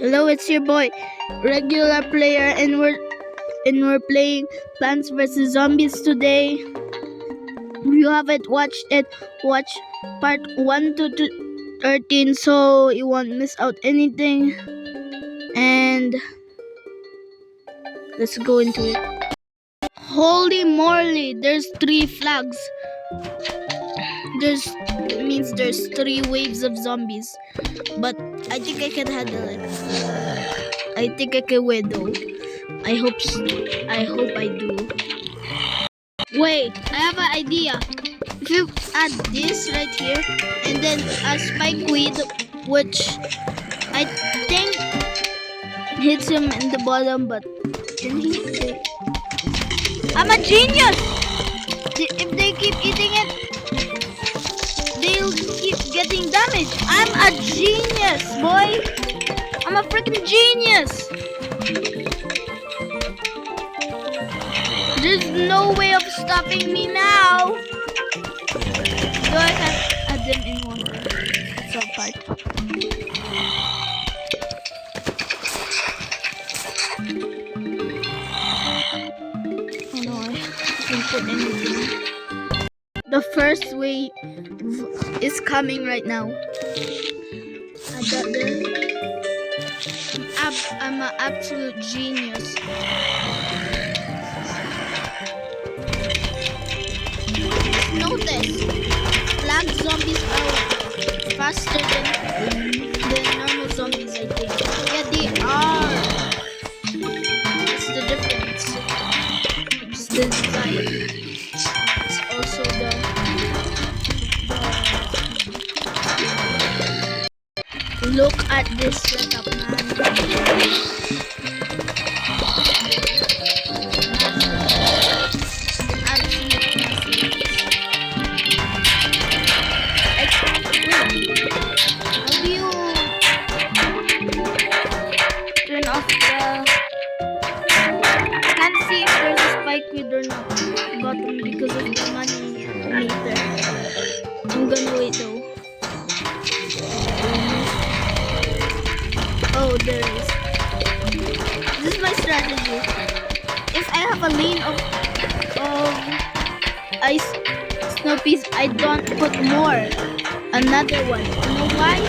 Hello, it's your boy, regular player, and we're playing Plants vs Zombies today. If you haven't watched it, watch part 1 to 13 so you won't miss out anything. And let's go into it. Holy moly, there's 3 flags. It means there's 3 waves of zombies. But I think I can handle it. I think I can win though. I hope I do. Wait, I have an idea. If you add this right here and then a spikeweed, which I think hits him in the bottom, but can he? I'm a genius! If they keep eating it, they'll keep getting damage. I'm a genius, boy! I'm a freaking genius! There's no way of stopping me now! So I can add them in one part. Oh no, I didn't put anything. The first wave is coming right now. I got this. I'm an absolute genius. Notice, black zombies are faster than normal zombies, I think. Yeah, they are. That's the difference. It's the design. It's also the look at this setup, man. Because of the money meter. I'm gonna wait though. Oh, there is. This is my strategy. If I have a lane of ice snow peas, I don't put more. Another one. You know why?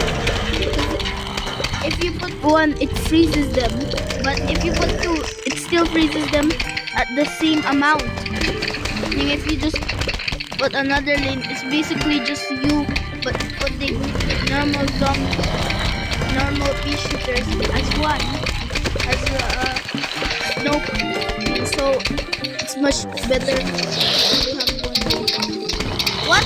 Because if you put one, it freezes them. But if you put 2, it still freezes them at the same amount. If you just put another lane, it's basically just you, but putting normal pea shooters as one, as snow, and so it's much better to have one. What?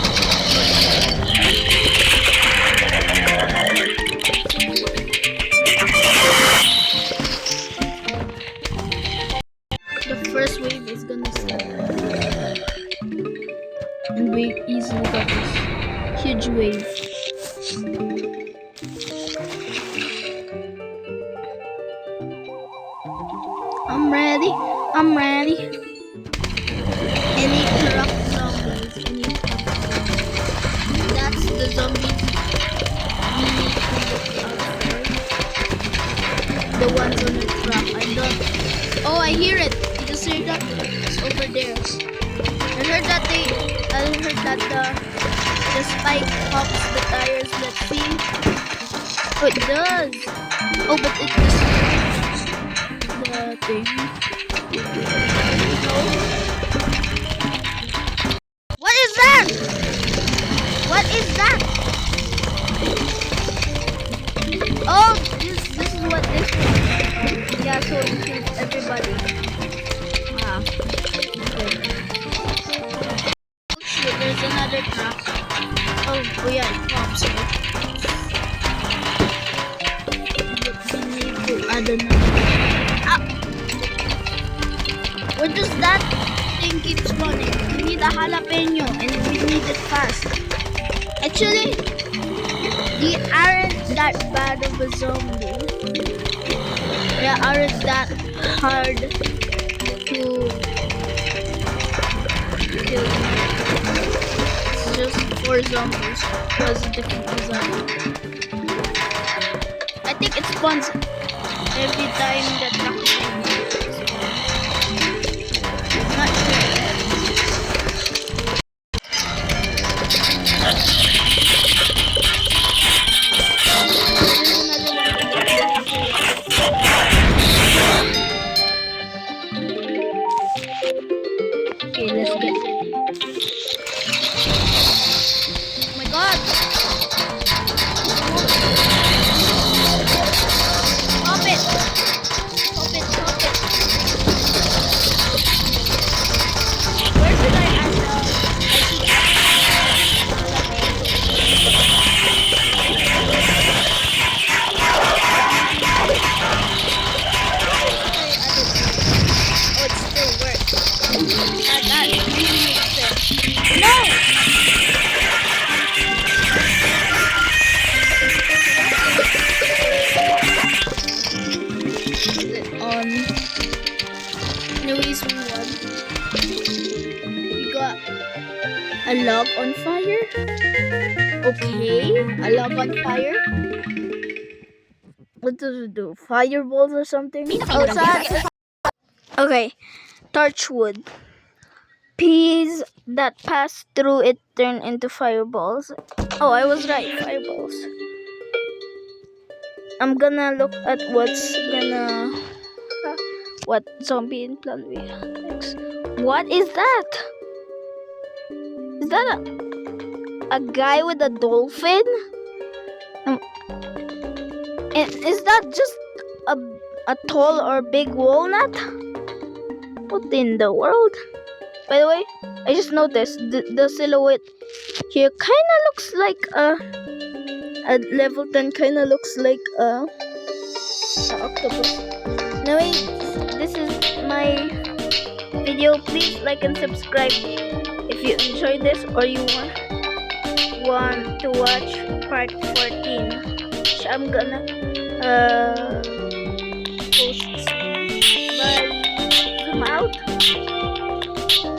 The first wave is gonna start. And we easily got this huge wave. I'm ready. Any truck zombies. That's the zombies we need to look out for. The ones on the truck. I don't. Oh, I hear it. You just heard that? It's over there. I heard that the spike pops the tires. Let's see. Oh, it does. Oh, but it just the thing. No. What is that? What is that? Oh, this is what this is. Yeah, so it includes everybody. Wow. Okay. There's another truck. Oh yeah, it pops, right? But we need to add another. Ah! Where does that thing keep spawning? We need a jalapeno and we need it fast. Actually, they aren't that bad of a zombie. They aren't that hard to kill. Just 4 zombies. It was a different design. I think it spawns every time the truck not okay, let's get ready. Oh my god! Stop it! Stop it! Stop it! Where should I add oh, it still works. That really makes sense. No! Anyways, we won. We got a log on fire. Okay, a log on fire. What does it do? Fireballs or something? Oh, okay, torchwood. Peas that pass through it turn into fireballs. Oh, I was right. Fireballs. I'm gonna look at what zombie in plan we have next. What is that? Is that a guy with a dolphin? And is that just a tall or big walnut? What in the world? By the way, I just noticed the silhouette here kind of looks like at level 10 kind of looks like a octopus. Anyway, this is my video. Please like and subscribe if you enjoyed this or you want to watch part 14. Which I'm gonna